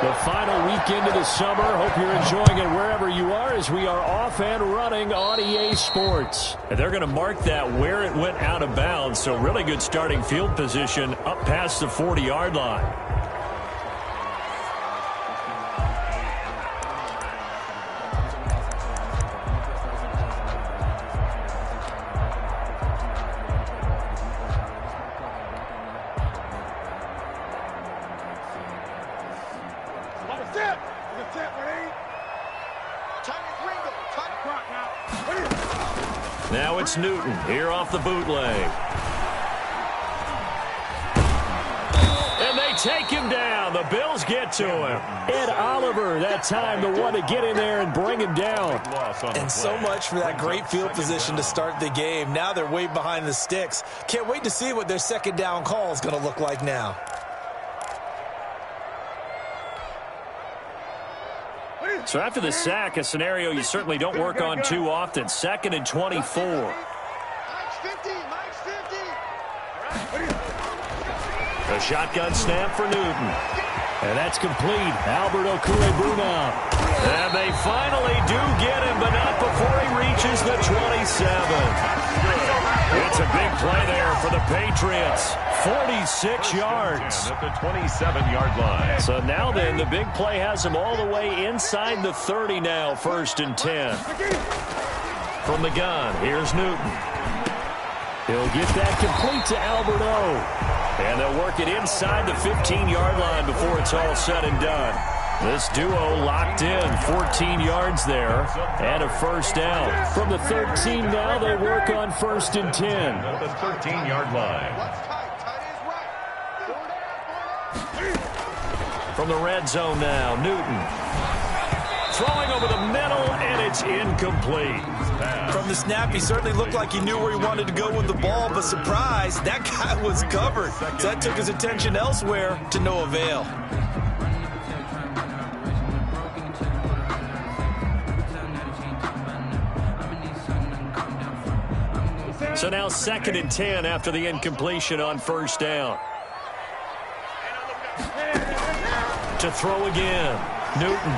The final weekend of the summer. Hope you're enjoying it wherever you are as we are off and running on EA Sports. And they're going to mark that where it went out of bounds. So really good starting field position up past the 40-yard line. Now it's Newton here off the bootleg. And they take him down. The Bills get to him. Ed Oliver, that time, the one to get in there and bring him down. And so much for that great field position to start the game. Now they're way behind the sticks. Can't wait to see what their second down call is going to look like now. So after the sack, a scenario you certainly don't work on too often. 2nd and 24. A shotgun snap for Newton. And that's complete. Albert Okwuegbunam. And they finally do get him, but not before he reaches the 27. It's a big play there for the Patriots. 46 yards. At the 27-yard line. So now then, the big play has him all the way inside the 30 now, 1st and 10. From the gun, here's Newton. He'll get that complete to Albert O. And they'll work it inside the 15-yard line before it's all said and done. This duo locked in, 14 yards there, and a first down. From the 13 now, they work on 1st and 10. At the 13-yard line. From the red zone now, Newton. Throwing over the middle, and it's incomplete. From the snap, he certainly looked like he knew where he wanted to go with the ball, but surprise, that guy was covered. So that took his attention elsewhere to no avail. So now 2nd and 10 after the incompletion on 1st down. To throw again, Newton.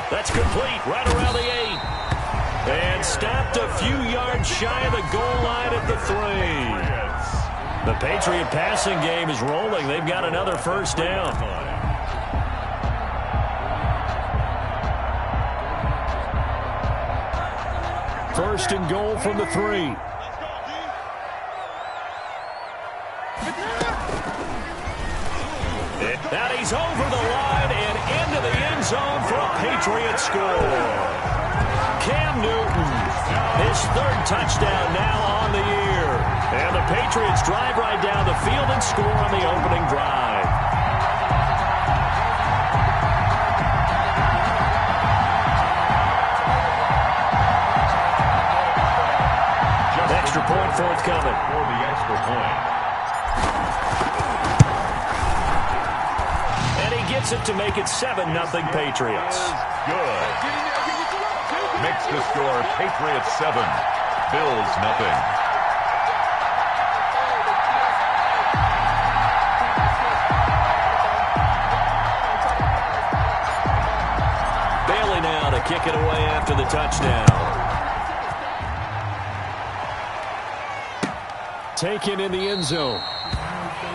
That's complete right around the 8. And stopped a few yards shy of the goal line at the 3. The Patriot passing game is rolling. They've got another first down. 1st and goal from the 3. Now he's over the line and into the end zone for a Patriot score. Cam Newton, his 3rd touchdown now on the year. And the Patriots drive right down the field and score on the opening drive. Extra point forthcoming. For the extra point. And he gets it to make it 7-0 Patriots. Good. Makes the score Patriots 7, Bills nothing. Bailey now to kick it away after the touchdown. Taken in the end zone.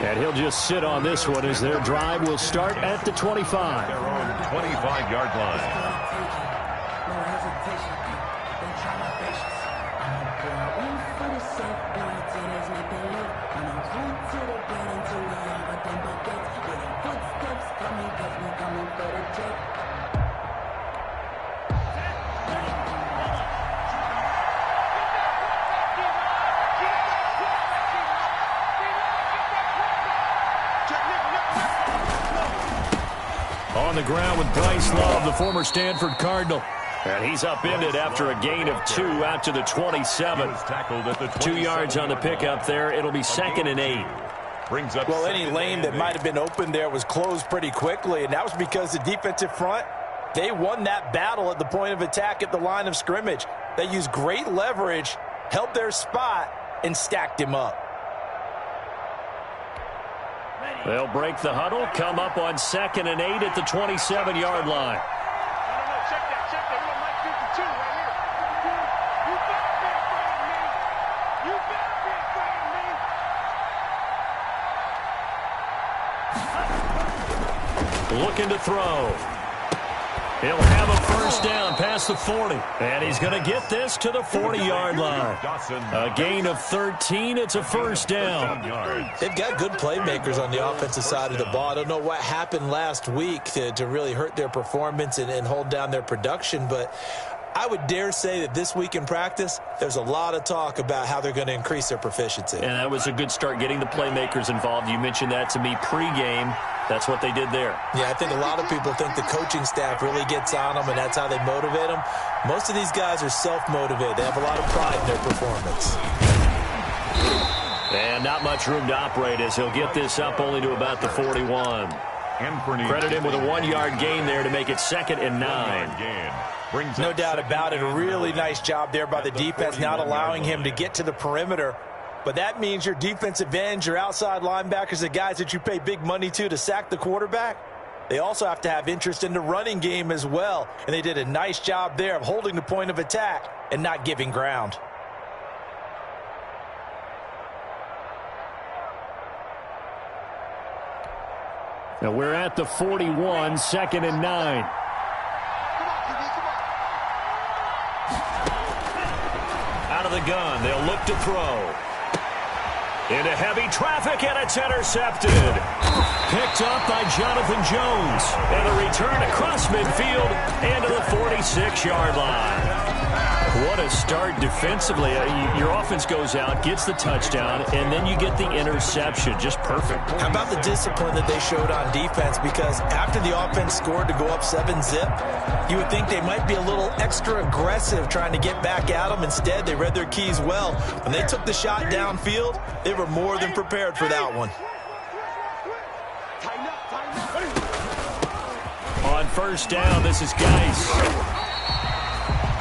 And he'll just sit on this one as their drive will start at the 25. Their own 25-yard line. On the ground with Bryce Love, the former Stanford Cardinal. And he's upended after a gain of 2 out to the 27. 2 yards on the pickup there. It'll be 2nd and 8. Well, any lane that might have been open there was closed pretty quickly, and that was because the defensive front, they won that battle at the point of attack at the line of scrimmage. They used great leverage, held their spot, and stacked him up. They'll break the huddle, come up on 2nd and 8 at the 27-yard line. Check that. We got Mike 52 right here. You better be afraid of me. You better be afraid of me. Looking to throw. He'll have a first down past the 40. And he's going to get this to the 40-yard line. A gain of 13. It's a first down. They've got good playmakers on the offensive side of the ball. I don't know what happened last week to really hurt their performance and hold down their production, but I would dare say that this week in practice, there's a lot of talk about how they're going to increase their proficiency. And that was a good start, getting the playmakers involved. You mentioned that to me pregame. That's what they did there. Yeah, I think a lot of people think the coaching staff really gets on them, and that's how they motivate them. Most of these guys are self-motivated. They have a lot of pride in their performance. And not much room to operate as he'll get this up only to about the 41. Credit him with a 1-yard gain there to make it 2nd and 9. No doubt about it. A really nice job there by the defense, not allowing him to get to the perimeter. But that means your defensive ends, your outside linebackers, the guys that you pay big money to sack the quarterback, they also have to have interest in the running game as well. And they did a nice job there of holding the point of attack and not giving ground. Now we're at the 41, 2nd and 9. Out of the gun, they'll look to throw. Into heavy traffic, and it's intercepted. Picked up by Jonathan Jones. And a return across midfield and to the 46-yard line. What a start defensively. Your offense goes out, gets the touchdown, and then you get the interception. Just perfect. How about the discipline that they showed on defense? Because after the offense scored to go up 7-zip, you would think they might be a little extra aggressive trying to get back at them. Instead, they read their keys well. When they took the shot downfield, they were more than prepared for that one. On first down, this is Geis.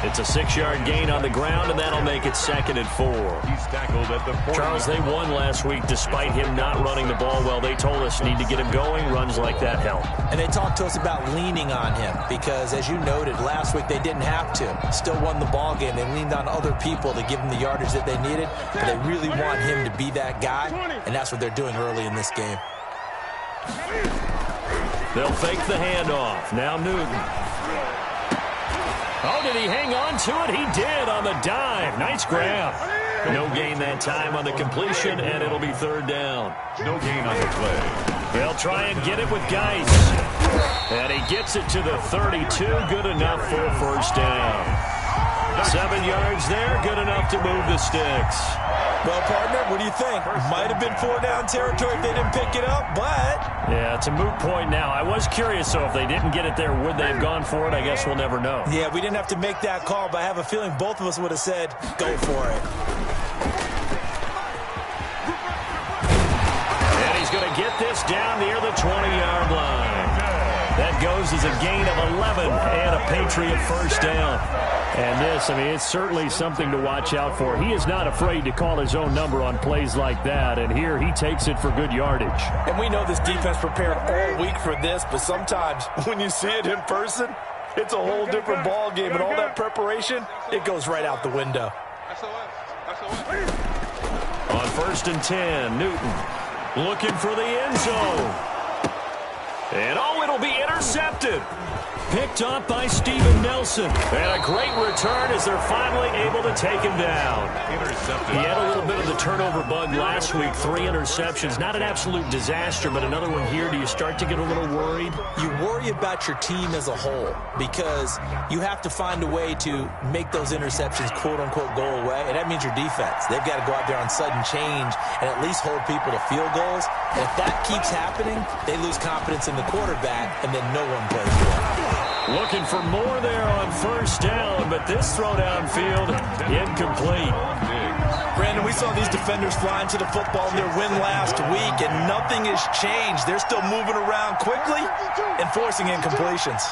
It's a 6-yard gain on the ground, and that'll make it 2nd and 4. He's tackled at the 40. Charles, they won last week despite him not running the ball well. They told us need to get him going. Runs like that help. And they talked to us about leaning on him because, as you noted, last week they didn't have to. Still won the ball game. They leaned on other people to give them the yardage that they needed, but they really want him to be that guy, and that's what they're doing early in this game. They'll fake the handoff. Now Newton. Oh, did he hang on to it? He did on the dive. Nice grab. No gain that time on the completion, and it'll be 3rd down. No gain on the play. They'll try and get it with Geis. And he gets it to the 32. Good enough for a first down. 7 yards there. Good enough to move the sticks. Well, partner, what do you think? Might have been 4-down territory if they didn't pick it up, but... Yeah, it's a moot point now. I was curious, though, if they didn't get it there, would they have gone for it? I guess we'll never know. Yeah, we didn't have to make that call, but I have a feeling both of us would have said, go for it. And he's going to get this down near the 20-yard line. That goes as a gain of 11 and a Patriot first down. And this, I mean, it's certainly something to watch out for. He is not afraid to call his own number on plays like that, and here he takes it for good yardage. And we know this defense prepared all week for this, but sometimes when you see it in person, it's a whole different ball game, and all that preparation, it goes right out the window. On 1st and 10, Newton looking for the end zone. And, oh, it'll be intercepted. Picked up by Steven Nelson. And a great return as they're finally able to take him down. Intercepted. He had a little bit of the turnover bug last week. 3 interceptions. Not an absolute disaster, but another one here. Do you start to get a little worried? You worry about your team as a whole because you have to find a way to make those interceptions, quote-unquote, go away. And that means your defense. They've got to go out there on sudden change and at least hold people to field goals. And if that keeps happening, they lose confidence in the quarterback, and then no one plays well. Looking for more there on first down, but this throw downfield incomplete. Brandon, we saw these defenders flying to the football in their win last week, and nothing has changed. They're still moving around quickly and forcing incompletions.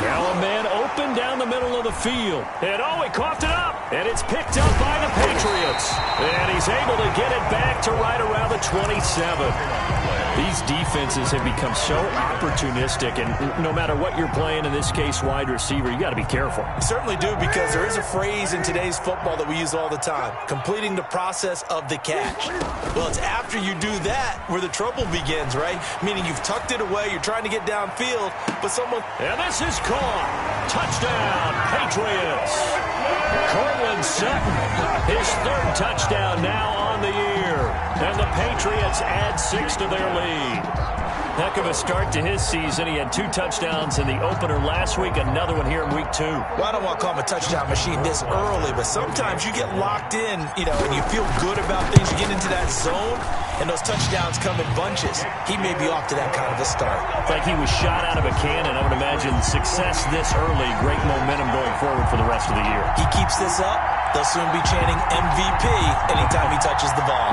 Now a man open down the middle of the field. And he coughed it up. And it's picked up by the Patriots. And he's able to get it back to right around the 27. These defenses have become so opportunistic, and no matter what you're playing, in this case wide receiver, you got to be careful. You certainly do, because there is a phrase in today's football that we use all the time: completing the process of the catch. Well, it's after you do that where the trouble begins, right? Meaning you've tucked it away, you're trying to get downfield, but someone... And this is caught. Touchdown, Patriots. Cortland Sutton, his third touchdown now on the year. And the Patriots add 6 to their lead. Heck of a start to his season. He had 2 touchdowns in the opener last week, another one here in week 2. Well, I don't want to call him a touchdown machine this early, but sometimes you get locked in, and you feel good about things. You get into that zone, and those touchdowns come in bunches. He may be off to that kind of a start. It's like he was shot out of a cannon. I would imagine success this early, great momentum going forward for the rest of the year. He keeps this up, they'll soon be chanting MVP anytime he touches the ball.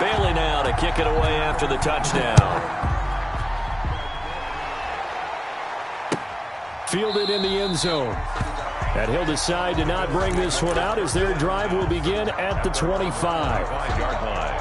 Bailey now to kick it away after the touchdown. Fielded in the end zone. And he'll decide to not bring this one out as their drive will begin at the 25. 5-yard line.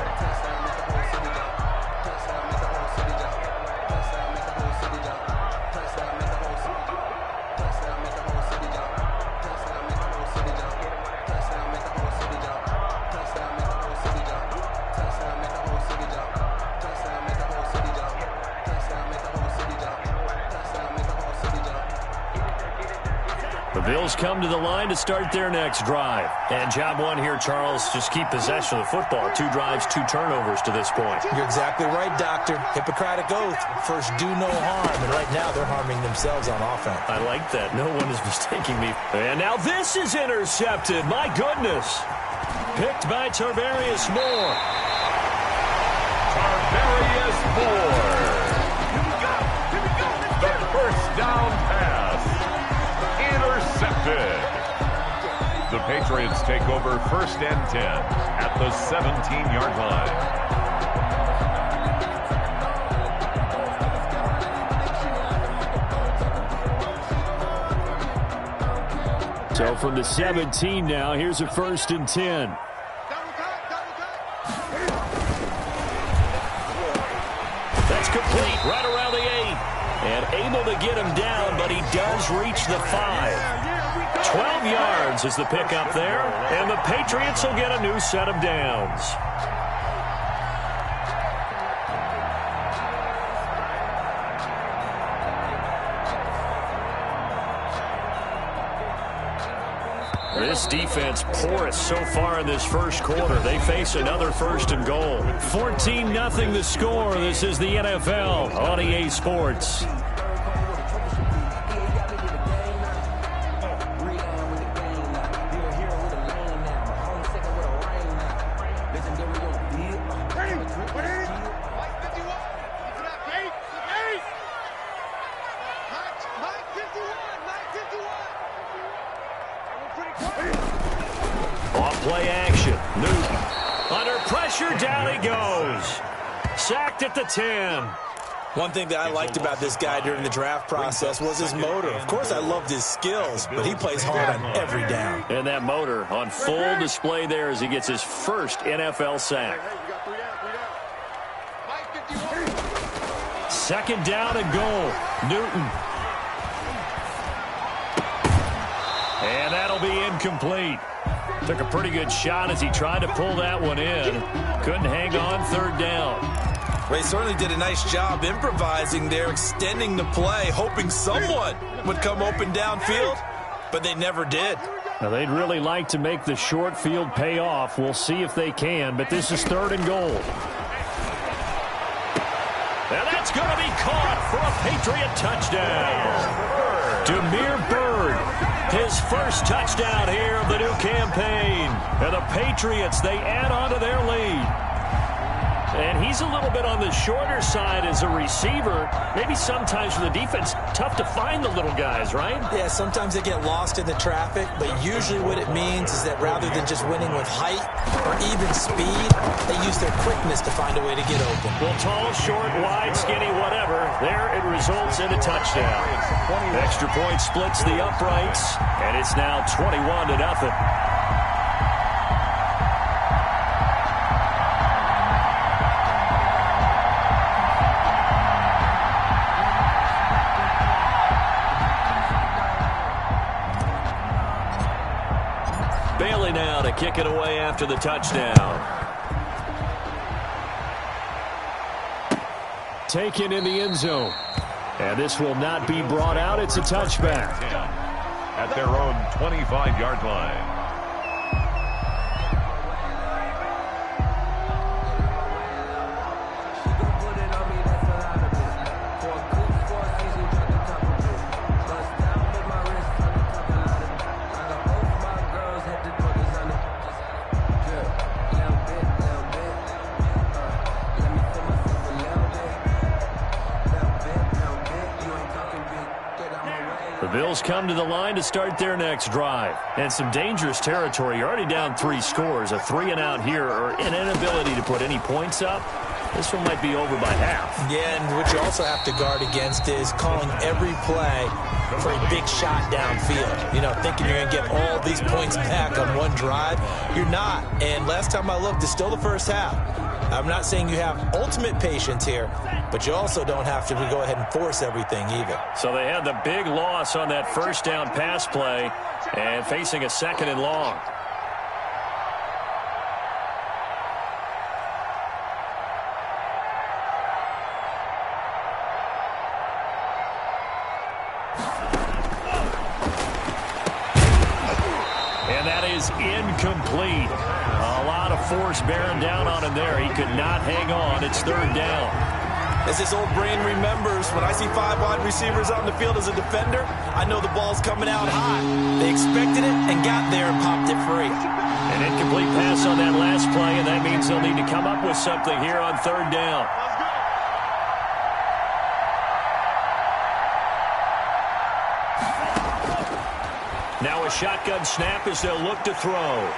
The Bills come to the line to start their next drive. And job one here, Charles, just keep possession of the football. 2 drives, 2 turnovers to this point. You're exactly right, Doctor. Hippocratic oath. First, do no harm. And right now, they're harming themselves on offense. I like that. No one is mistaking me. And now this is intercepted. My goodness. Picked by Tarvarius Moore. Tarvarius Moore. The first down pass. Intercepted. The Patriots take over 1st and 10 at the 17-yard line. So from the 17 now, here's a 1st and 10. That's complete right around the 8. And able to get him down, but he does reach the 5. 12 yards is the pickup there, and the Patriots will get a new set of downs. This defense porous so far in this first quarter. They face another 1st and goal. 14-0 the score. This is the NFL on EA Sports. Off-play action. Newton. Under pressure, down he goes. Sacked at the 10. One thing that I liked about this guy during the draft process was his motor. Of course, I loved his skills, but he plays hard on every down. And that motor on full display there as he gets his first NFL sack. 2nd down and goal. Newton. And that'll be incomplete. Took a pretty good shot as he tried to pull that one in. Couldn't hang on 3rd down. Ray certainly did a nice job improvising there, extending the play, hoping someone would come open downfield, but they never did. Now, they'd really like to make the short field pay off. We'll see if they can, but this is 3rd and goal. And that's going to be caught for a Patriot touchdown. Damiere Byrd, his first touchdown here of the new campaign. And the Patriots, they add on to their lead. And he's a little bit on the shorter side as a receiver. Maybe sometimes for the defense, tough to find the little guys, right? Yeah, sometimes they get lost in the traffic, but usually what it means is that rather than just winning with height or even speed, they use their quickness to find a way to get open. Well, tall, short, wide, skinny, whatever. There it results in a touchdown. Extra point splits the uprights, and it's now 21-0. Bailey now to kick it away after the touchdown. Taken in the end zone. And this will not be brought out. It's a touchback. At their own 25-yard line. Bills come to the line to start their next drive. And some dangerous territory. You're already down 3 scores. A 3-and-out here or an inability to put any points up. This one might be over by half. Yeah, and what you also have to guard against is calling every play for a big shot downfield. You know, thinking you're going to get all these points back on one drive. You're not. And last time I looked, it's still the first half. I'm not saying you have ultimate patience here, but you also don't have to go ahead and force everything either. So they had the big loss on that first down pass play and facing a 2nd and long. And that is incomplete. A lot of force bearing down on him there. He could not hang on. It's 3rd down. As this old brain remembers, when I see 5 wide receivers on the field as a defender, I know the ball's coming out high. They expected it and got there and popped it free. An incomplete pass on that last play, and that means they'll need to come up with something here on 3rd down. Now a shotgun snap as they'll look to throw.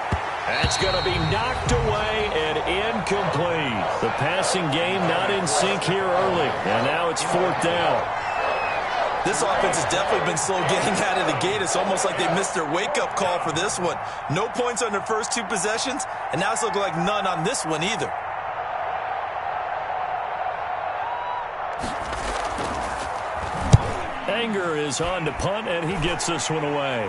That's going to be knocked away and incomplete. The passing game not in sync here early. And now it's 4th down. This offense has definitely been slow getting out of the gate. It's almost like they missed their wake-up call for this one. No points on their first 2 possessions, and now it's looking like none on this one either. Anger is on to punt, and he gets this one away.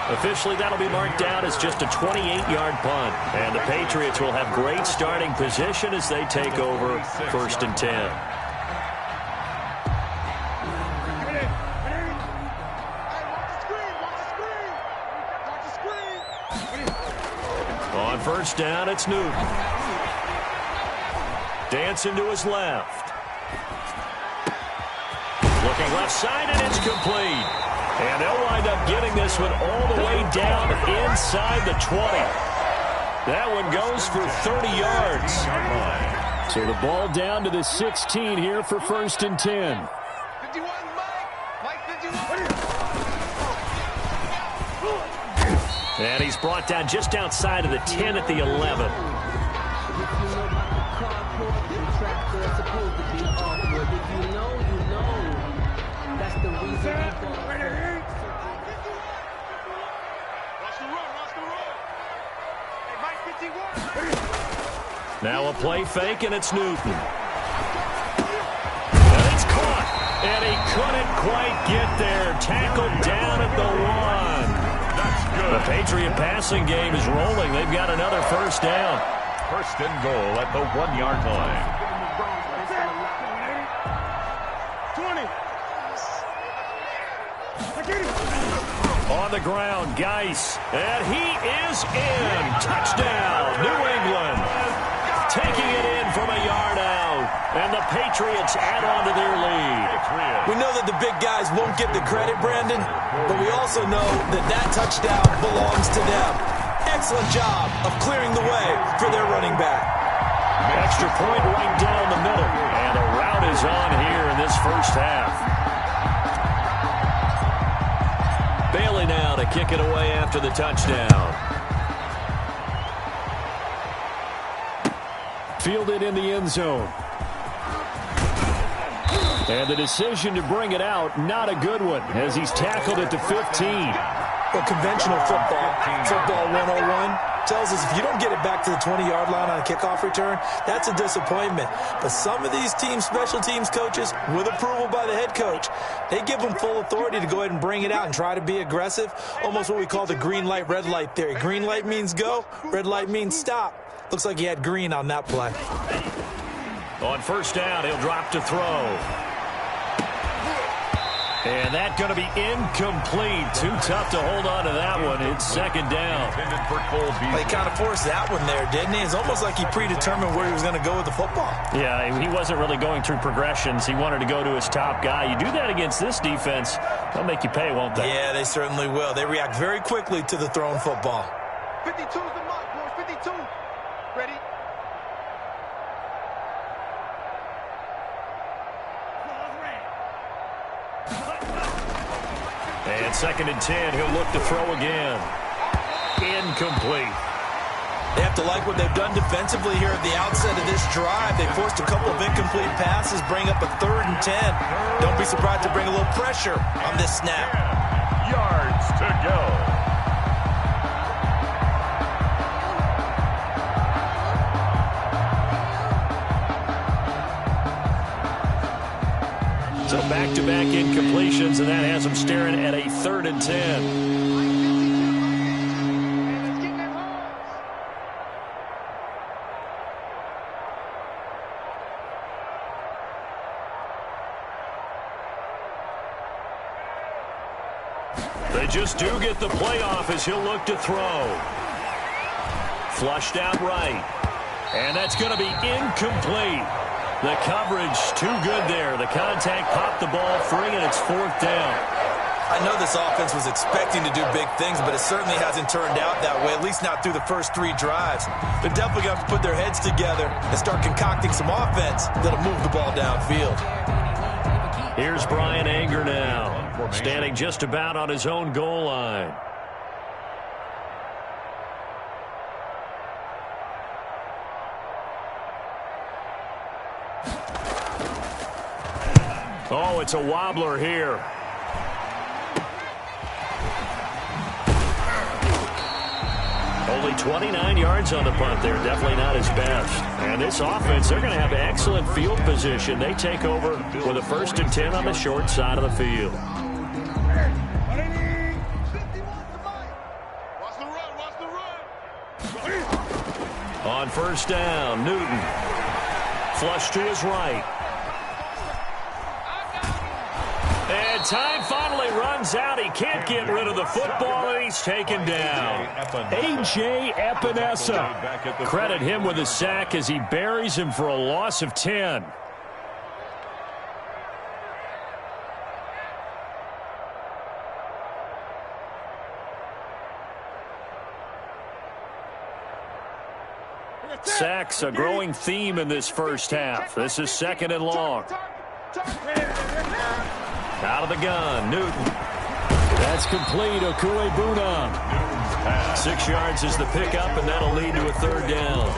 Officially, that'll be marked down as just a 28-yard punt. And the Patriots will have great starting position as they take over 1st and 10. On 1st down, it's Newton. Dancing to his left. Looking left side, and it's complete. And they'll wind up getting this one all the way down inside the 20. That one goes for 30 yards. So the ball down to the 16 here for 1st and 10. 51, Mike 51. And he's brought down just outside of the 10 at the 11. Now a play fake, and it's Newton. And it's caught. And he couldn't quite get there. Tackled down at the 1. That's good. The Patriot passing game is rolling. They've got another 1st down. 1st and goal at the 1-yard line. 20. On the ground, Geis. And he is in. Touchdown, New England. Taking it in from a yard out. And the Patriots add on to their lead. We know that the big guys won't get the credit, Brandon, but we also know that that touchdown belongs to them. excellent job of clearing the way for their running back. Extra point right down the middle. And a rout is on here in this first half. Bailey now to kick it away after the touchdown. Fielded in the end zone. And the decision to bring it out, not a good one, as he's tackled at the 15. Well, conventional football 101, tells us if you don't get it back to the 20-yard line on a kickoff return, that's a disappointment. But some of these special teams coaches, with approval by the head coach, they give them full authority to go ahead and bring it out and try to be aggressive, almost what we call the green light, red light theory. Green light means go, red light means stop. Looks like he had green on that play. On first down, he'll drop to throw. And that's going to be incomplete. Too tough to hold on to that one. It's second down. They kind of forced that one there, didn't he? It's almost like he predetermined where he was going to go with the football. Yeah, he wasn't really going through progressions. He wanted to go to his top guy. You do that against this defense, they'll make you pay, won't they? Yeah, they certainly will. They react very quickly to the thrown football. 52's the mark, boys. 52. Ready? And second and 10, he'll look to throw again. Incomplete. They have to like what they've done defensively here at the outset of this drive. They forced a couple of incomplete passes, bring up a 3rd and 10. Don't be surprised to bring a little pressure on this snap. Yards to go. So back-to-back incompletions, and that has them staring at a 3rd and 10. They just do get the playoff as he'll look to throw. Flushed out right. And that's going to be incomplete. The coverage too good there. The contact popped the ball free, and it's 4th down. I know this offense was expecting to do big things, but it certainly hasn't turned out that way, at least not through the first 3 drives. They're definitely going to have to put their heads together and start concocting some offense that'll move the ball downfield. Here's Brian Anger now, standing just about on his own goal line. Oh, it's a wobbler here. Only 29 yards on the punt there. Definitely not his best. And this offense, they're going to have excellent field position. They take over with a 1st and 10 on the short side of the field. On first down, Newton. Flush to his right. And time finally runs out. He can't get rid of the football, and he's taken down. A.J. Epinesa. Credit him with a sack as he buries him for a loss of 10. Sacks a growing theme in this first half. This is 2nd and long. Out of the gun, Newton. That's complete. Okuebuna. 6 yards is the pickup, and that'll lead to a 3rd down.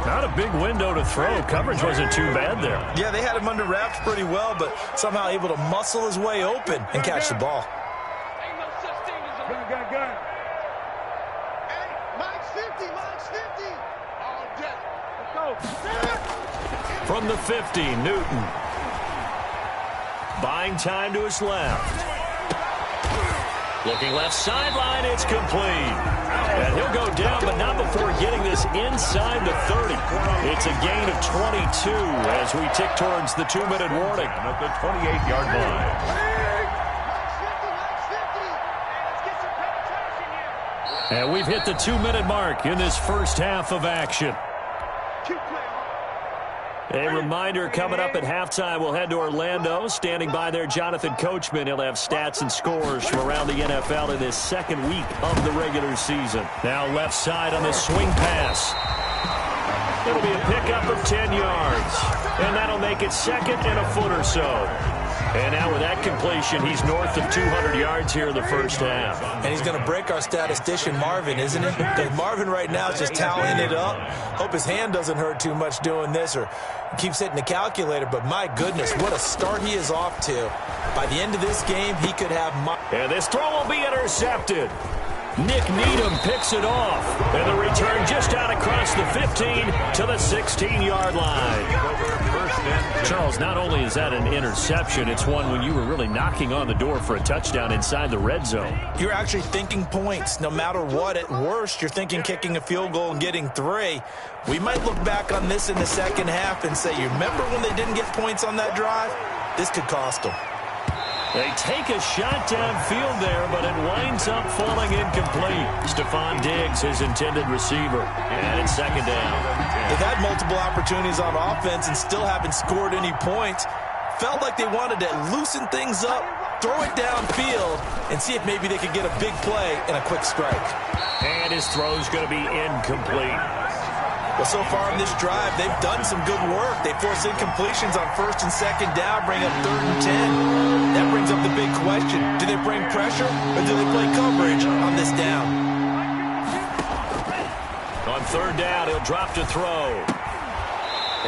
Not a big window to throw. Coverage wasn't too bad there. Yeah, they had him under wraps pretty well, but somehow able to muscle his way open and catch the ball. Ain't no such thing as a gun. Hey, Mike's 50. All day. Let's go. From the 50, Newton. Buying time to his left. Looking left sideline, it's complete. And he'll go down, but not before getting this inside the 30. It's a gain of 22 as we tick towards the 2-minute warning. At the 28-yard line. And we've hit the 2-minute mark in this first half of action. A reminder, coming up at halftime, we'll head to Orlando. Standing by there, Jonathan Coachman. He'll have stats and scores from around the NFL in this second week of the regular season. Now left side on the swing pass. It'll be a pickup of 10 yards. And that'll make it second and a foot or so. And now with that completion, he's north of 200 yards here in the first half. And he's going to break our statistician, Marvin, isn't he? Because Marvin right now is just tallying it up. Hope his hand doesn't hurt too much doing this or keeps hitting the calculator. But my goodness, what a start he is off to. By the end of this game, he could have... And this throw will be intercepted. Nick Needham picks it off. And the return just out across the 15 to the 16-yard line. Charles, not only is that an interception, it's one when you were really knocking on the door for a touchdown inside the red zone. You're actually thinking points. No matter what, at worst, you're thinking kicking a field goal and getting 3. We might look back on this in the second half and say, you remember when they didn't get points on that drive? This could cost them. They take a shot downfield there, but it winds up falling incomplete. Stephon Diggs, his intended receiver. And it's second down. They've had multiple opportunities on offense and still haven't scored any points. Felt like they wanted to loosen things up, throw it downfield, and see if maybe they could get a big play and a quick strike. And his throw's going to be incomplete. Well, so far in this drive, they've done some good work. They force incompletions on first and second down, bring up 3rd and 10. That brings up the big question. Do they bring pressure or do they play coverage on this down? On 3rd down, he'll drop to throw.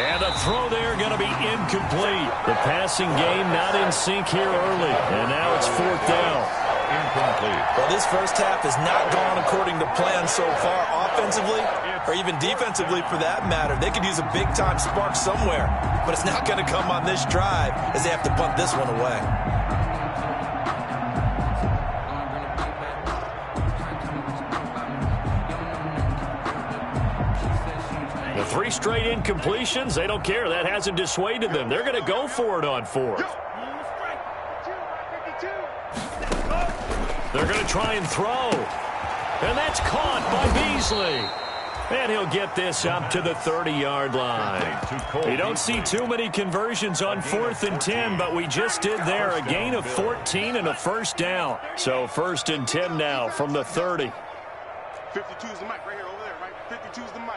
And the throw there going to be incomplete. The passing game not in sync here early. And now it's 4th down. Incomplete. Well, this first half has not gone according to plan so far offensively or even defensively for that matter. They could use a big-time spark somewhere, but it's not going to come on this drive as they have to punt this one away. The 3 straight incompletions, they don't care. That hasn't dissuaded them. They're going to go for it on 4th. They're going to try and throw. And that's caught by Beasley. And he'll get this up to the 30-yard line. You don't see too many conversions on 4th and 10, but we just did there. A gain of 14 and a first down. So 1st and 10 now from the 30. 52 is the mic right here over there, right? 52 is the mic.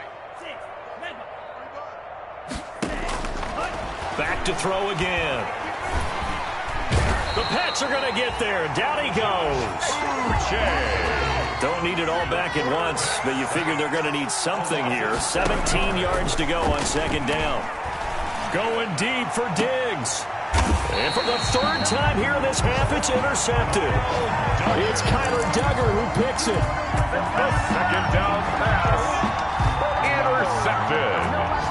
Back to throw again. The Pats are going to get there. Down he goes. Don't need it all back at once, but you figure they're going to need something here. 17 yards to go on 2nd down. Going deep for Diggs. And for the 3rd time here in this half, it's intercepted. It's Kyler Duggar who picks it. The 2nd down pass. Intercepted.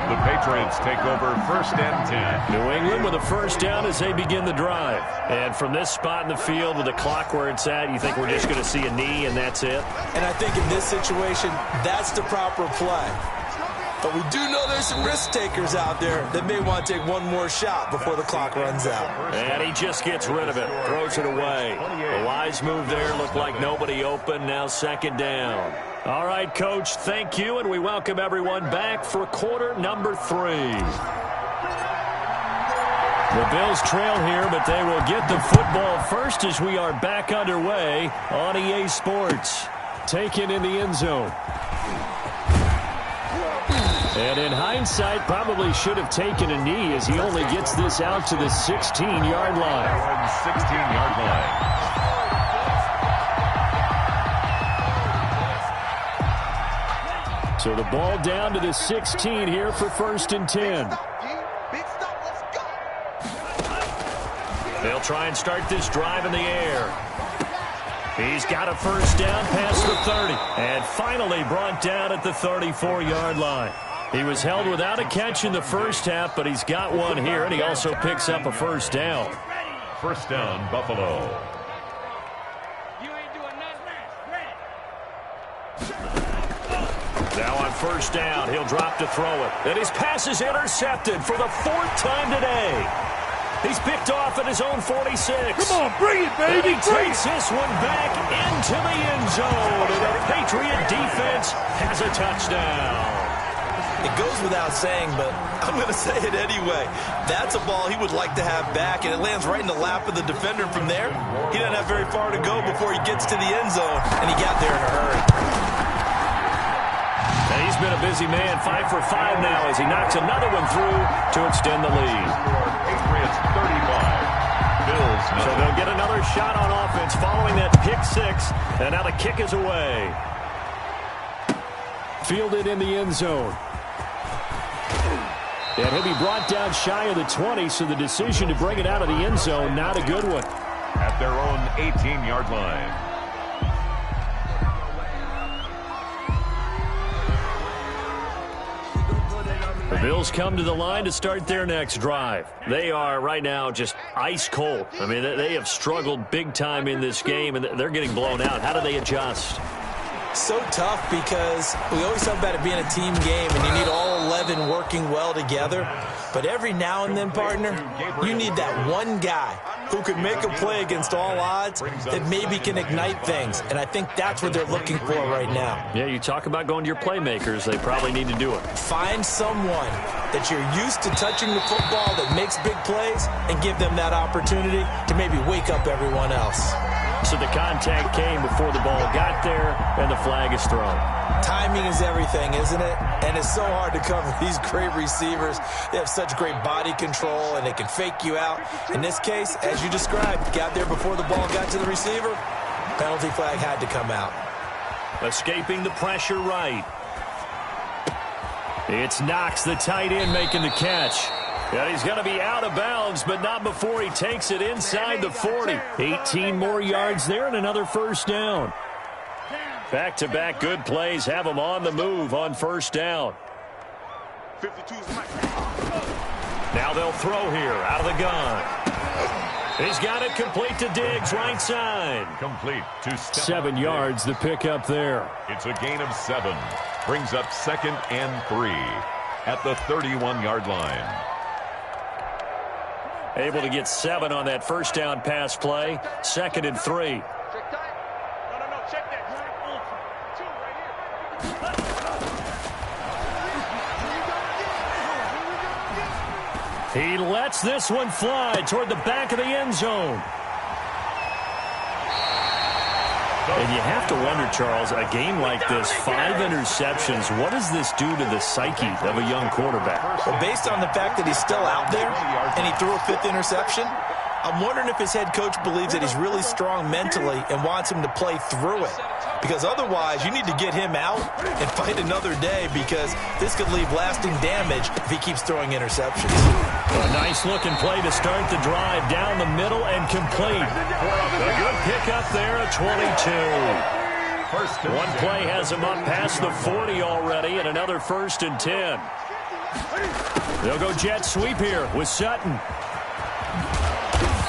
The Patriots take over 1st and 10. New England with a first down as they begin the drive. And from this spot in the field with the clock where it's at, you think we're just going to see a knee and that's it? And I think in this situation, that's the proper play. But we do know there's some risk takers out there that may want to take one more shot before the clock runs out. And he just gets rid of it, throws it away. A wise move there, looked like nobody open, now 2nd down. All right, Coach, thank you, and we welcome everyone back for quarter number 3. The Bills trail here, but they will get the football first as we are back underway on EA Sports. Taken in the end zone. And in hindsight, probably should have taken a knee as he only gets this out to the 16-yard line. 16-yard line. So the ball down to the 16 here for 1st and 10. They'll try and start this drive in the air. He's got a first down past the 30. And finally brought down at the 34-yard line. He was held without a catch in the first half, but he's got one here, and he also picks up a first down. 1st down, Buffalo. Now on 1st down, he'll drop to throw it. And his pass is intercepted for the 4th time today. He's picked off at his own 46. Come on, bring it, baby. And he takes this one back into the end zone. And the Patriot defense has a touchdown. It goes without saying, but I'm going to say it anyway. That's a ball he would like to have back, and it lands right in the lap of the defender from there. He doesn't have very far to go before he gets to the end zone, and he got there in a hurry. And he's been a busy man, 5 for 5 now as he knocks another one through to extend the lead. Patriots 35. Bills nothing. So they'll get another shot on offense following that pick six, and now the kick is away. Fielded in the end zone. And he'll be brought down shy of the 20, so the decision to bring it out of the end zone, not a good one. At their own 18-yard line. The Bills come to the line to start their next drive. They are right now just ice cold. I mean, they have struggled big time in this game, and they're getting blown out. How do they adjust? So tough because we always talk about it being a team game and you need all 11 working well together. But every now and then, partner, you need that one guy who can make a play against all odds that maybe can ignite things. And I think that's what they're looking for right now. Yeah, you talk about going to your playmakers. They probably need to do it. Find someone that you're used to touching the football that makes big plays and give them that opportunity to maybe wake up everyone else. So the contact came before the ball got there, and the flag is thrown. Timing is everything, isn't it? And it's so hard to cover these great receivers. They have such great body control, and they can fake you out. In this case, as you described, got there before the ball got to the receiver. Penalty flag had to come out. Escaping the pressure right. It's Knox, the tight end, making the catch. And he's going to be out of bounds, but not before he takes it inside the 40. 18 more yards there and another first down. Back-to-back good plays have him on the move on first down. Now they'll throw here out of the gun. He's got it complete to Diggs, right side. Complete to 7 yards, the pickup there. It's a gain of 7. Brings up 2nd and 3 at the 31-yard line. Able to get 7 on that first down pass play. 2nd and 3. Check that. No, check that. 2 right here. He lets this one fly toward the back of the end zone. And you have to wonder, Charles, a game like this, 5 interceptions, what does this do to the psyche of a young quarterback? Well, based on the fact that he's still out there and he threw a 5th interception, I'm wondering if his head coach believes that he's really strong mentally and wants him to play through it. Because otherwise, you need to get him out and fight another day because this could leave lasting damage if he keeps throwing interceptions. A nice-looking play to start the drive down the middle and complete. A good pickup there at 22. One play has him up past the 40 already and another 1st and 10. They'll go jet sweep here with Sutton.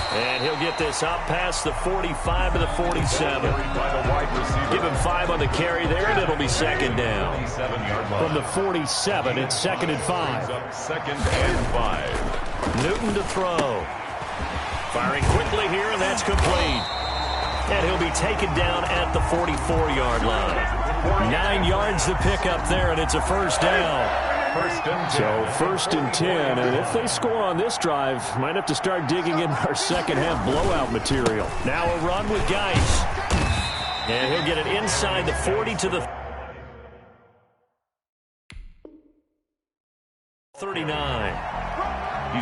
And he'll get this up past the 45 to the 47. Give him 5 on the carry there, and it'll be 2nd down. From the 47, it's 2nd and 5. 2nd and 5. Newton to throw. Firing quickly here, and that's complete. And he'll be taken down at the 44-yard line. 9 yards to pick up there, and it's a first down. So 1st and 10, and if they score on this drive, might have to start digging in our second half blowout material. Now a run with Geis. And he'll get it inside the 40 to the 39.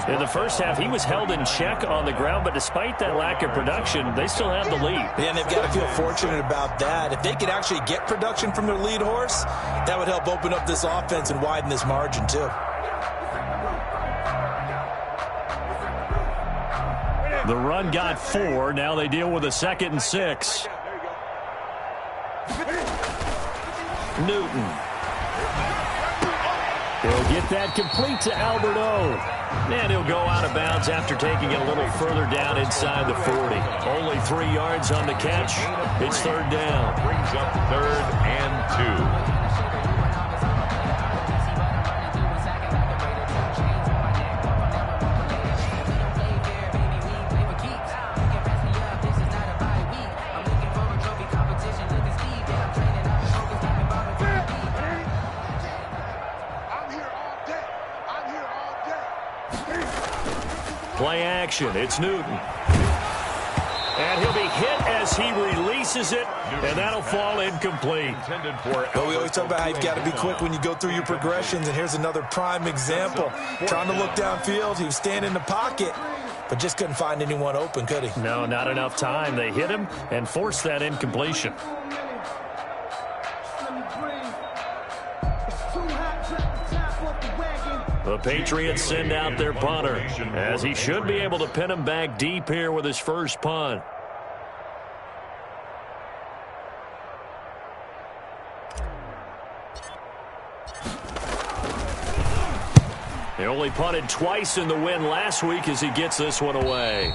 In the first half, he was held in check on the ground, but despite that lack of production, they still have the lead. Yeah, and they've got to feel fortunate about that. If they could actually get production from their lead horse, that would help open up this offense and widen this margin, too. The run got 4. Now they deal with a 2nd and 6. Newton. He'll get that complete to Albert O. And he'll go out of bounds after taking it a little further down inside the 40. Only 3 yards on the catch. It's 3rd down. Brings up 3rd and 2. I'm here play action. It's Newton. And he'll be hit as he releases it, and that'll fall incomplete. Well, we always talk about how you've got to be quick when you go through your progressions, and here's another prime example. Trying to look downfield, he was standing in the pocket, but just couldn't find anyone open, could he? No, not enough time. They hit him and forced that incompletion. The Patriots send out their punter, as he should be able to pin him back deep here with his first punt. He only punted twice in the win last week as he gets this one away.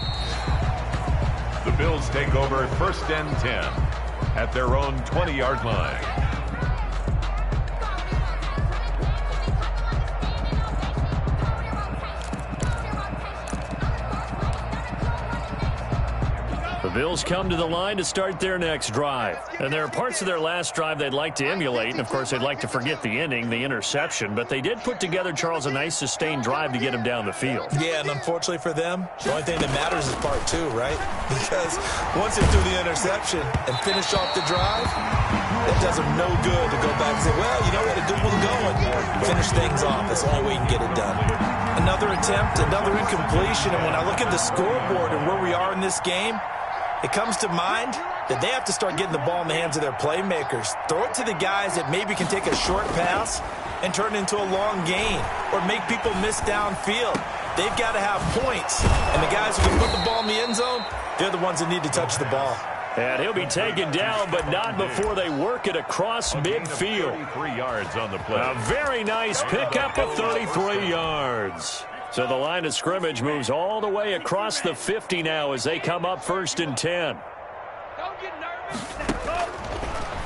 The Bills take over 1st and 10 at their own 20-yard line. The Bills come to the line to start their next drive. And there are parts of their last drive they'd like to emulate, and of course they'd like to forget the ending, the interception, but they did put together, Charles, a nice sustained drive to get him down the field. Yeah, and unfortunately for them, the only thing that matters is part 2, right? Because once they threw the interception and finish off the drive, it does them no good to go back and say, well, you know, we had a good one going. Finish things off. That's the only way you can get it done. Another attempt, another incompletion, and when I look at the scoreboard and where we are in this game, it comes to mind that they have to start getting the ball in the hands of their playmakers. Throw it to the guys that maybe can take a short pass and turn it into a long gain or make people miss downfield. They've got to have points. And the guys who can put the ball in the end zone, they're the ones that need to touch the ball. And he'll be taken down, but not before they work it across midfield. 33 yards on the play. A very nice pickup of 33 yards. So the line of scrimmage moves all the way across the 50 now as they come up 1st and 10. Don't get nervous.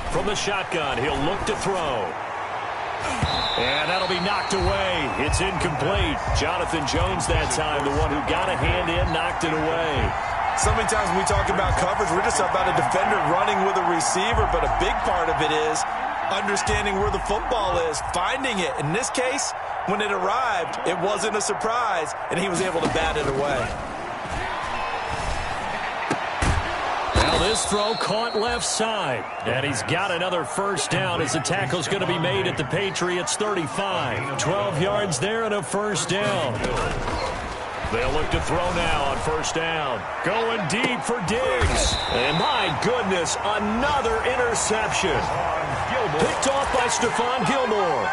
From the shotgun, he'll look to throw. And that'll be knocked away. It's incomplete. Jonathan Jones that time, the one who got a hand in, knocked it away. So many times when we talk about coverage, we're just about a defender running with a receiver, but a big part of it is understanding where the football is, finding it. In this case, when it arrived, it wasn't a surprise, and he was able to bat it away. Now this throw caught left side, and he's got another first down as the tackle's going to be made at the Patriots 35. 12 yards there and a first down. They'll look to throw now on first down. Going deep for Diggs. And my goodness, another interception. Picked off by Stephon Gilmore.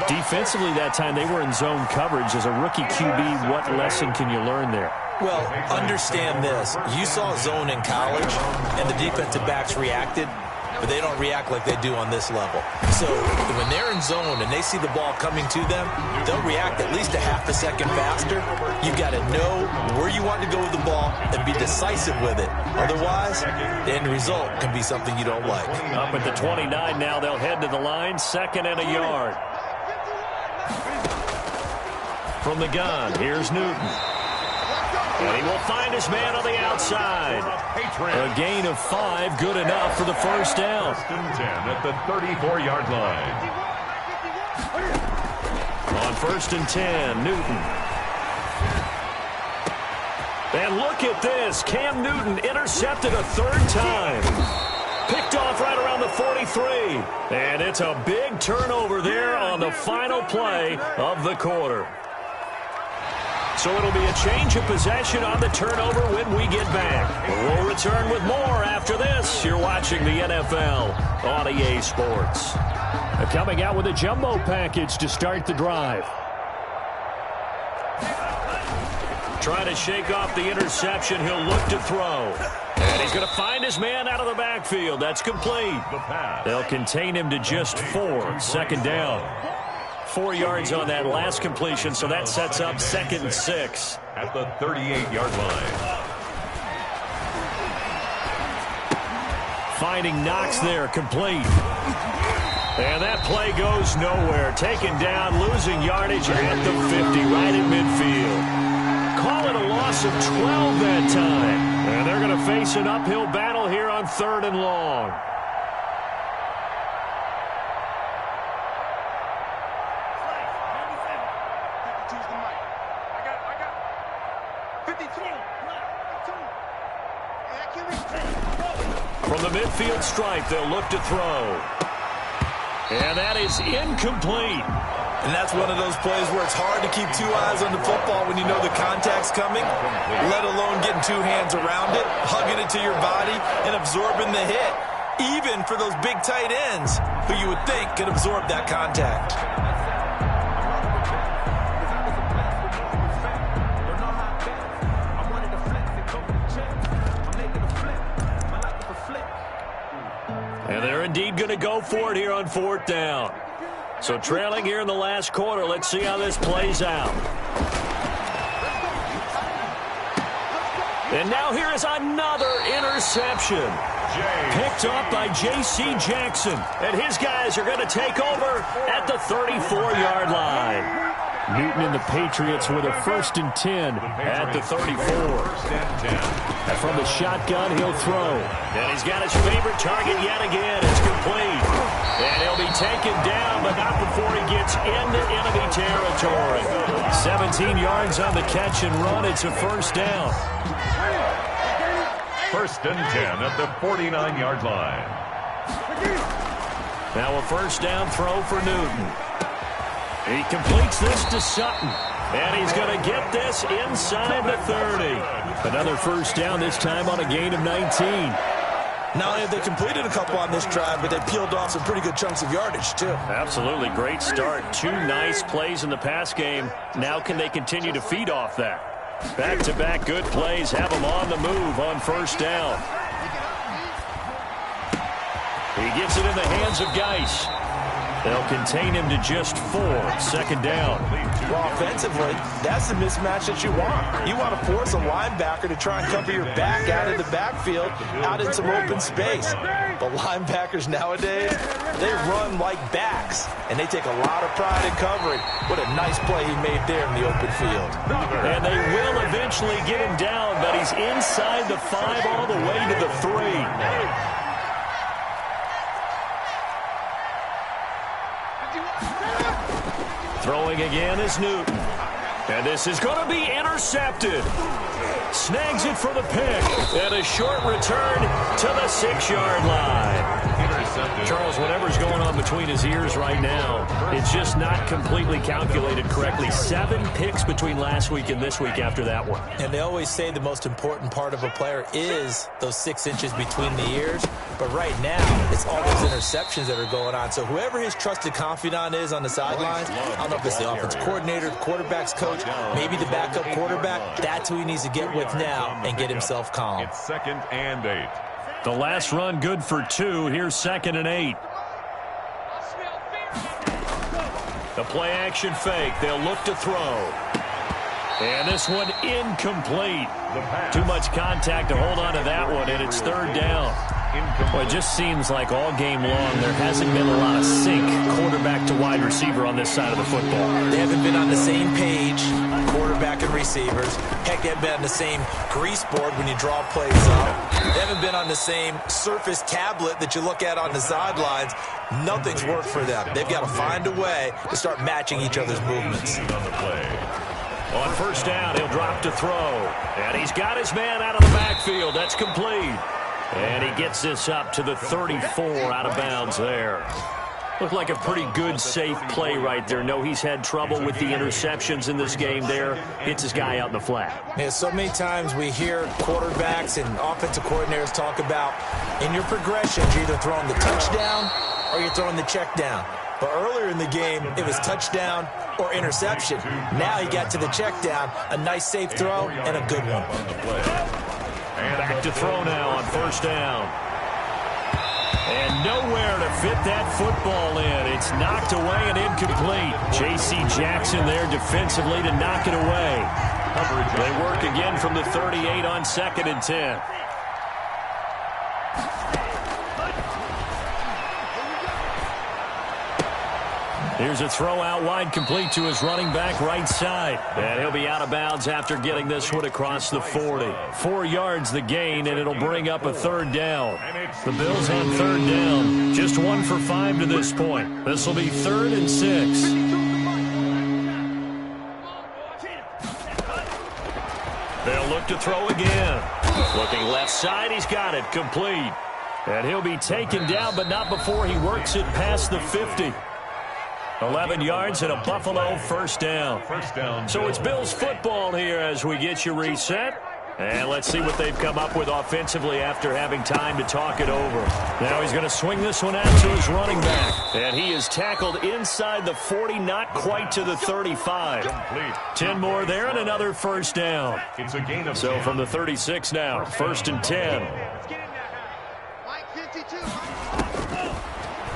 Defensively that time, they were in zone coverage. As a rookie QB, what lesson can you learn there? Well, understand this. You saw zone in college, and the defensive backs reacted, but they don't react like they do on this level. So when they're in zone and they see the ball coming to them, they'll react at least a half a second faster. You've got to know where you want to go with the ball and be decisive with it. Otherwise, the end result can be something you don't like. Up at the 29 now, they'll head to the line, 2nd and a yard. From the gun, here's Newton. And he will find his man on the outside. A gain of 5, good enough for the first down. 1st and 10 at the 34-yard line. On 1st and 10, Newton. And look at this. Cam Newton intercepted a 3rd time. Picked off right around the 43. And it's a big turnover there on the final play of the quarter. So it'll be a change of possession on the turnover when we get back. We'll return with more after this. You're watching the NFL on EA Sports. Coming out with a jumbo package to start the drive. Trying to shake off the interception. He'll look to throw. And he's going to find his man out of the backfield. That's complete. They'll contain him to just 4. 2nd down. 4 yards on that last completion, so that sets up 2nd and 6. At the 38-yard line. Finding Knox there, complete. And that play goes nowhere. Taken down, losing yardage at the 50, right at midfield. Call it a loss of 12 that time. And they're going to face an uphill battle here on 3rd and long. From the midfield stripe, they'll look to throw. And that is incomplete. And that's one of those plays where it's hard to keep two eyes on the football when you know the contact's coming, let alone getting two hands around it, hugging it to your body, and absorbing the hit, even for those big tight ends who you would think could absorb that contact. And they're indeed going to go for it here on 4th down. So trailing here in the last quarter. Let's see how this plays out. And now here is another interception. Picked up by J.C. Jackson. And his guys are going to take over at the 34-yard line. Newton and the Patriots with a 1st and 10 at the 34. And from the shotgun, he'll throw. And he's got his favorite target yet again. It's complete. And he'll be taken down, but not before he gets into enemy territory. 17 yards on the catch and run. It's a 1st down. 1st and 10 at the 49-yard line. Now a 1st down throw for Newton. He completes this to Sutton. And he's going to get this inside the 30. Another 1st down, this time on a gain of 19. Not only have they completed a couple on this drive, but they peeled off some pretty good chunks of yardage, too. Absolutely. Great start. 2 nice plays in the pass game. Now can they continue to feed off that? Back-to-back good plays have them on the move on 1st down. He gets it in the hands of Geis. They'll contain him to just 4. 2nd down. Well, offensively, that's the mismatch that you want. You want to force a linebacker to try and cover your back out of the backfield, out in some open space. But linebackers nowadays, they run like backs, and they take a lot of pride in covering. What a nice play he made there in the open field. And they will eventually get him down, but he's inside the 5 all the way to the 3. Throwing again is Newton. And this is going to be intercepted. Snags it for the pick. And a short return to the 6-yard line. Charles, whatever's going on between his ears right now, it's just not completely calculated correctly. 7 picks between last week and this week after that one. And they always say the most important part of a player is those 6 inches between the ears. But right now, it's all those interceptions that are going on. So whoever his trusted confidant is on the sidelines, I don't know if it's the offensive coordinator, the quarterback's coach, maybe the backup quarterback, that's who he needs to get with now and get himself calm. It's 2nd and 8. The last run good for 2. Here's 2nd and 8. The play action fake. They'll look to throw. And this one incomplete. Too much contact to hold on to that one, and it's 3rd down. Well, it just seems like all game long there hasn't been a lot of sync quarterback to wide receiver on this side of the football. They haven't been on the same page, quarterback and receivers. Heck, they haven't been on the same grease board when you draw plays up. They haven't been on the same Surface tablet that you look at on the sidelines. Nothing's worked for them. They've got to find a way to start matching each other's movements. On 1st down, he'll drop to throw. And he's got his man out of the backfield. That's complete. And he gets this up to the 34 out of bounds there. Looked like a pretty good, safe play right there. No, he's had trouble with the interceptions in this game there. Hits his guy out in the flat. Yeah, so many times we hear quarterbacks and offensive coordinators talk about in your progressions, you're either throwing the touchdown or you're throwing the check down. But earlier in the game, it was touchdown or interception. Now he got to the check down, a nice safe throw, and a good one. Back to throw now on 1st down. And nowhere to fit that football in. It's knocked away and incomplete. J.C. Jackson there defensively to knock it away. They work again from the 38 on 2nd and 10. Here's a throw out wide, complete to his running back right side. And he'll be out of bounds after getting this one across the 40. 4 yards the gain, and it'll bring up a 3rd down. The Bills on 3rd down. Just 1 for 5 to this point. This will be 3rd and 6. They'll look to throw again. Looking left side, he's got it, complete. And he'll be taken down, but not before he works it past the 50. 11 yards and a Buffalo first down. So it's Bills football here as we get you reset. And let's see what they've come up with offensively after having time to talk it over. Now he's going to swing this one out to his running back. And he is tackled inside the 40, not quite to the 35. 10 more there and another first down. It's a gain of so from the 36 now, 1st and 10.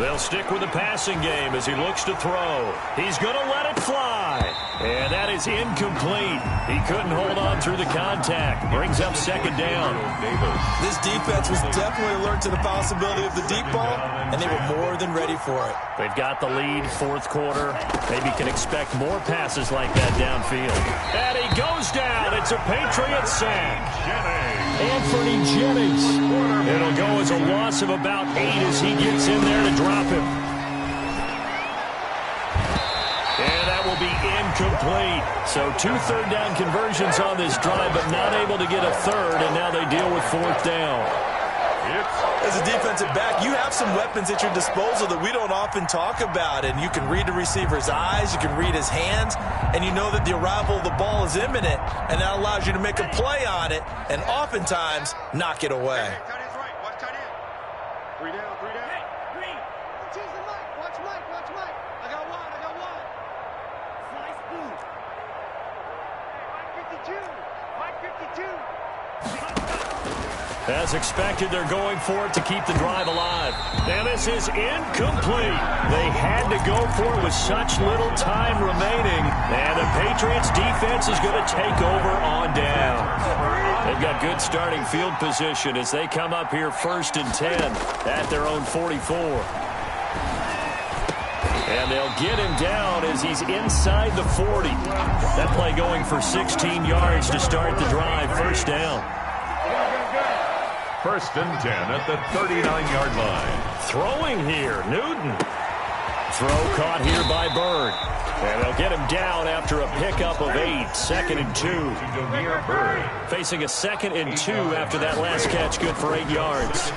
They'll stick with the passing game as he looks to throw. He's going to let it fly. And that is incomplete. He couldn't hold on through the contact. Brings up 2nd down. This defense was definitely alert to the possibility of the deep ball, and they were more than ready for it. They've got the lead, 4th quarter. Maybe can expect more passes like that downfield. And he goes down. It's a Patriot sack. Anthony Jennings. It'll go as a loss of about 8 as he gets in there to drop him. And that will be incomplete. So 2 third-down conversions on this drive, but not able to get a third, and now they deal with 4th down. As a defensive back, you have some weapons at your disposal that we don't often talk about, and you can read the receiver's eyes, you can read his hands, and you know that the arrival of the ball is imminent, and that allows you to make a play on it, and oftentimes knock it away. Watch tight end. 3 down. Hey, Green. Choose the Mike. Watch Mike. I got one. Slice boot. Mike 52. As expected, they're going for it to keep the drive alive. And this is incomplete. They had to go for it with such little time remaining. And the Patriots defense is going to take over on down. They've got good starting field position as they come up here 1st and 10 at their own 44. And they'll get him down as he's inside the 40. That play going for 16 yards to start the drive, 1st down. 1st and 10 at the 39-yard line. Throwing here, Newton. Throw caught here by Bird. And they'll get him down after a pickup of 8, 2nd and 2. Facing a 2nd and 2 after that last catch, good for 8 yards.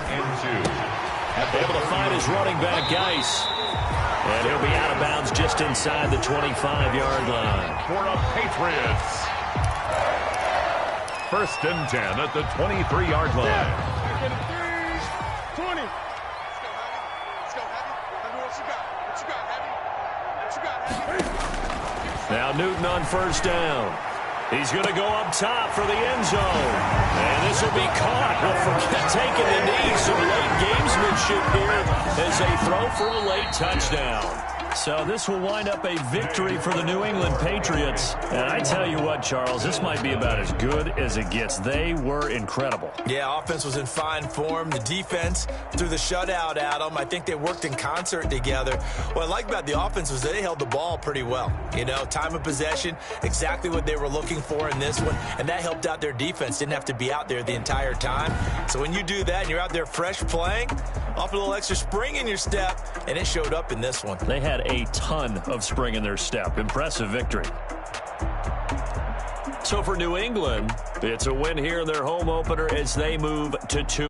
Able to find his running back, Geis. And he'll be out of bounds just inside the 25-yard line. For the Patriots. 1st and 10 at the 23-yard line. 20. Let's go, Heavy. What you got, Heavy? Now Newton on 1st down. He's going to go up top for the end zone. And this will be caught. Well, forget taking the knee. Some late gamesmanship here as they throw for a late touchdown. So this will wind up a victory for the New England Patriots. And I tell you what, Charles, this might be about as good as it gets. They were incredible. Yeah, offense was in fine form. The defense threw the shutout at them. I think they worked in concert together. What I like about the offense was they held the ball pretty well. You know, time of possession, exactly what they were looking for in this one. And that helped out their defense. Didn't have to be out there the entire time. So when you do that and you're out there fresh playing, off a little extra spring in your step, and it showed up in this one. They had a ton of spring in their step. Impressive victory. So for New England, it's a win here in their home opener as they move to 2.